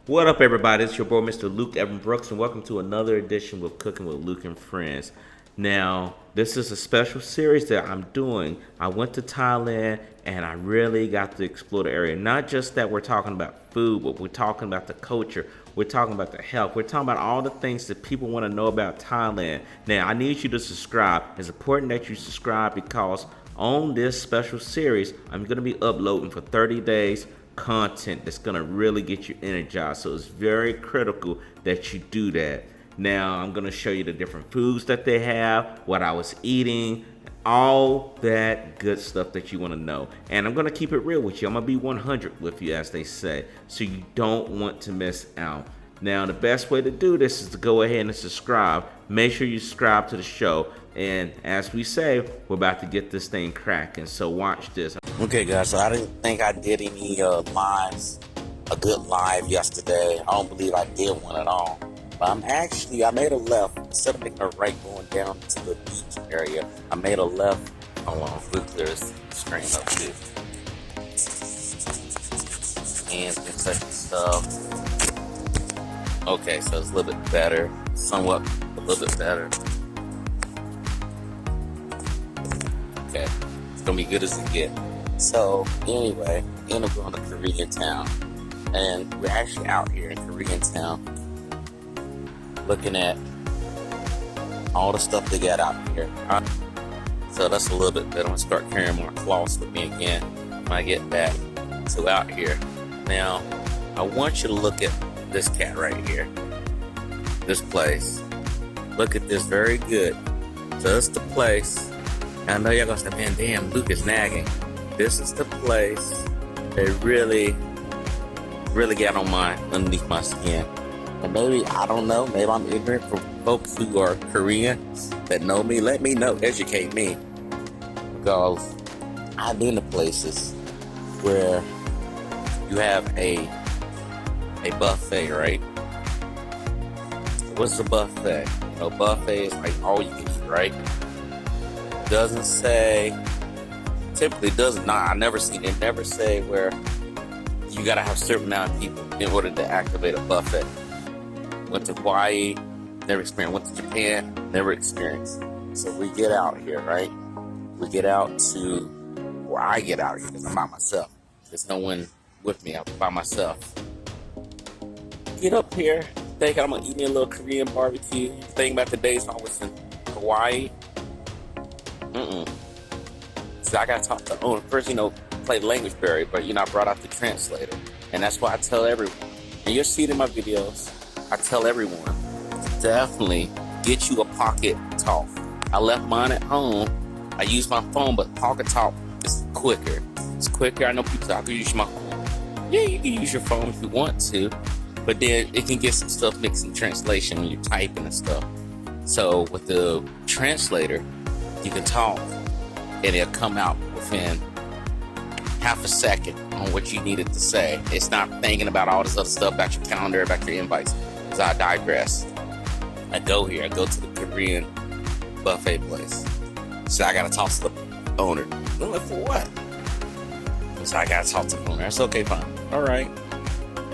What up, everybody? It's your boy, Mr. Luke Evan Brooks, and welcome to another edition with Cooking with Luke and Friends. Now, this is a special series that I'm doing. I went to Thailand and I really got to explore the area. Not just that we're talking about food, but we're talking about the culture. We're talking about the health. We're talking about all the things that people want to know about Thailand. Now, I need you to subscribe. It's important that you subscribe because on this special series, I'm going to be uploading for 30 days content that's gonna really get you energized. So it's very critical that you do that. Now I'm gonna show you the different foods that they have, what I was eating, all that good stuff that you want to know. And I'm gonna keep it real with you. I'm gonna be 100 with you, as they say. So you don't want to miss out. Now, the best way to do this is to go ahead and subscribe. Make sure you subscribe to the show. And as we say, we're about to get this thing cracking. So watch this. Okay, guys, so I didn't think I did any lives, a good live yesterday. I don't believe I did one at all. But I made a left. Instead of making a right going down to the beach area, I made a left. Hold on, let's clear this screen up too. And such stuff. Okay, so it's a little bit better. Somewhat a little bit better. Okay, it's gonna be good as it gets. So anyway, end up going to Korean town, and we're actually out here in Korean town looking at all the stuff they got out here. So that's a little bit better. I'm gonna start carrying more cloths with me again when I get back to out here. Now, I want you to look at this cat right here, this place. Look at this, very good. So that's the place. I know y'all gonna say, man, damn, Luke is nagging. This is the place that really got on underneath my skin. And maybe, I don't know, maybe I'm ignorant for folks who are Korean that know me. Let me know, educate me. Because I've been to places where you have a buffet, right? What's a buffet? You know, buffet is like all you can eat, right? Doesn't say, typically does not, I never seen it, never say where you gotta have a certain amount of people in order to activate a buffet. Went to Hawaii, never experienced. Went to Japan, never experienced. So we get out here, right? We get out to where I get out here because I'm by myself. There's no one with me, I'm by myself. Get up here, think I'm gonna eat me a little Korean barbecue. Think about the days when I was in Hawaii. So I gotta talk to the owner. First, play the language barrier, but I brought out the translator. And that's why I tell everyone, and you'll see it in my videos, I tell everyone, definitely get you a pocket talk. I left mine at home. I use my phone, but pocket talk is quicker. It's quicker. I know people say, I can use my phone. Yeah, you can use your phone if you want to, but then it can get some stuff mixed in translation when you're typing and stuff. So with the translator, you can talk and it'll come out within half a second on what you needed to say. It's not thinking about all this other stuff, about your calendar, about your invites. Because I digress. I go to the Korean buffet place. So I gotta talk to the owner. I'm like, for what? So I gotta talk to the owner. That's okay, fine. All right.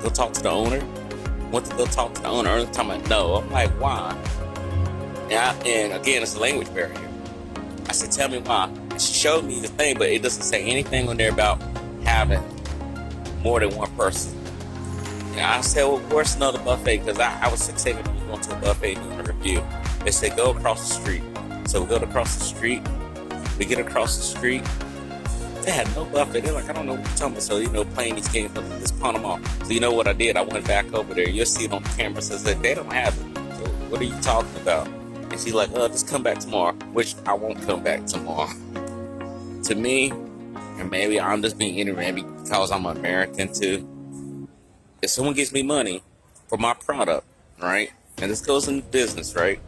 Go talk to the owner. Went to go talk to the owner. Every time I know, I'm like, why? And again, it's a language barrier. I said, tell me why. And she showed me the thing, but it doesn't say anything on there about having more than one person. And I said, well, where's another buffet? Because I was fixated on going to a buffet doing a review. They said, go across the street. So we go across the street. We get across the street. They had no buffet. They're like, I don't know what you're talking about. So, playing these games, let's pawn them off. So you know what I did? I went back over there. You'll see it on the camera. Says that they don't have it. So what are you talking about? And she's like, just come back tomorrow, which I won't come back tomorrow. To me, and maybe I'm just being ignorant because I'm American too. If someone gives me money for my product, right, and this goes into business, right,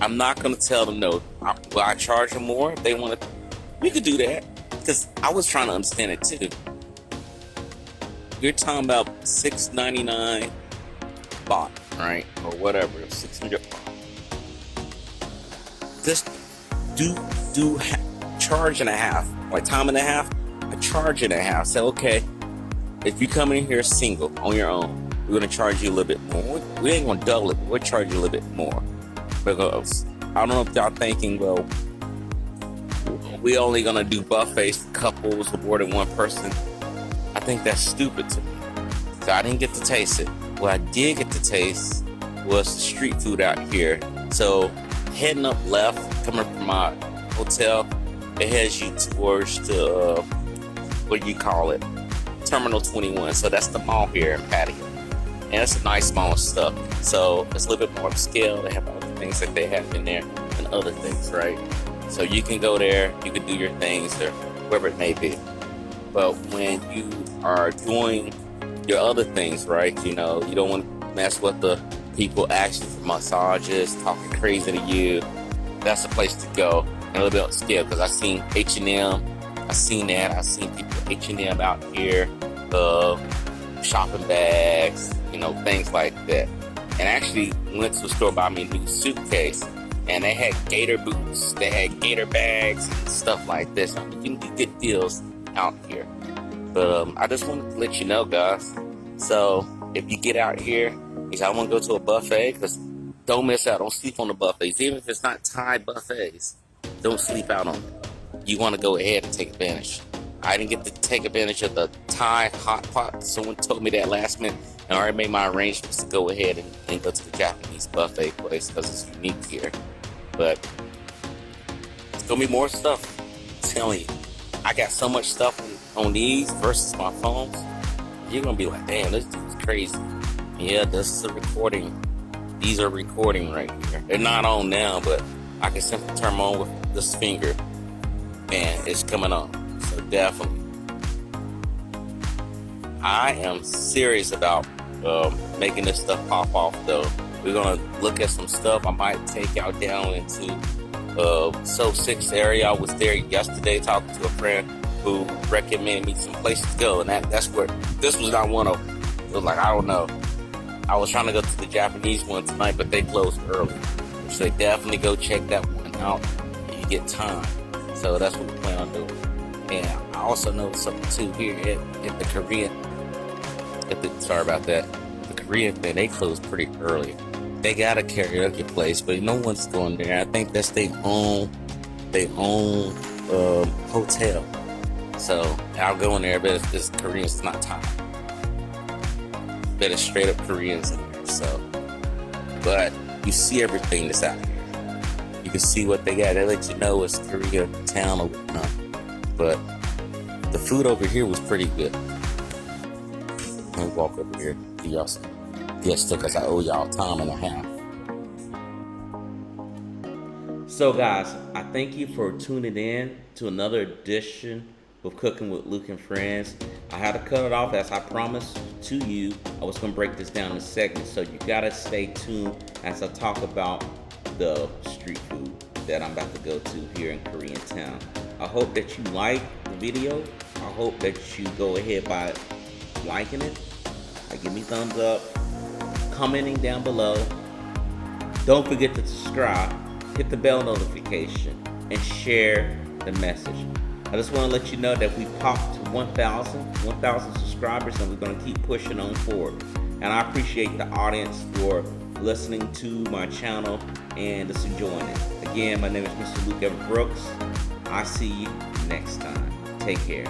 I'm not going to tell them no. Will I charge them more if they want to? We could do that because I was trying to understand it too. You're talking about $6.99 baht, right, or whatever, 600 baht. Just charge and a half, like time and a half, a charge and a half. Say, okay, if you come in here single on your own, we're gonna charge you a little bit more. We ain't gonna double it, but we'll charge you a little bit more. Because I don't know if y'all thinking, well, we only gonna do buffets for couples or more than one person. I think that's stupid to me. So I didn't get to taste it. What I did get to taste was the street food out here. So heading up left, coming from my hotel, it heads you towards the, what do you call it? Terminal 21. So that's the mall here in Pattaya. And it's a nice mall and stuff. So it's a little bit more upscale. They have all the things that they have in there and other things, right? So you can go there, you can do your things or wherever it may be. But when you are doing your other things, right, you know, you don't want to mess with the people asking for massages, talking crazy to you. That's the place to go. And a little bit upscale, because I've seen H&M. I've seen that. I've seen people with H&M out here, shopping bags, you know, things like that. And I actually went to a store, bought me a new suitcase, and they had gator boots, they had gator bags, and stuff like this. I mean, you can get good deals out here. But I just wanted to let you know, guys. So if you get out here, you say, I want to go to a buffet, because don't miss out. Don't sleep on the buffets. Even if it's not Thai buffets, don't sleep out on it. You want to go ahead and take advantage. I didn't get to take advantage of the Thai hot pot. Someone told me that last minute, and I already made my arrangements to go ahead and go to the Japanese buffet place because it's unique here. But it's gonna be more stuff. I'm telling you, I got so much stuff on these versus my phones. You're gonna be like, damn, this dude's crazy. Yeah, this is a recording. These are recording right here. They're not on now, but I can simply turn them on with this finger, and it's coming on. So definitely, I am serious about making this stuff pop off. Though we're gonna look at some stuff. I might take y'all down into So 6 area. I was there yesterday talking to a friend who recommended me some places to go, and that's where this was not one of them. It was like, I don't know. I was trying to go to the Japanese one tonight, but they closed early. So definitely go check that one out if you get time. So that's what we plan on doing. And I also know something too here at the Korean. Sorry about that. The Korean thing, they closed pretty early. They got a karaoke place, but no one's going there. I think that's their own hotel. So I'll go in there, but it's Koreans, not Thai. But it's straight up Koreans in there. So, but you see everything that's out here. You can see what they got. They let you know it's Korea town or whatnot. But the food over here was pretty good. Let me walk over here. Do y'all some guess because I owe y'all time and a half. So guys, I thank you for tuning in to another edition of Cooking with Luke and Friends. I had to cut it off as I promised to you. I was going to break this down in segments, so you got to stay tuned as I talk about the street food that I'm about to go to here in Korean Town. I hope that you like the video. I hope that you go ahead by liking it. Give me thumbs up, commenting down below. Don't forget to subscribe, hit the bell notification, and share the message. I just want to let you know that we popped to 1,000 subscribers, and we're going to keep pushing on forward. And I appreciate the audience for listening to my channel and just enjoying it. Again, my name is Mr. Luke Evan Brooks. I'll see you next time. Take care.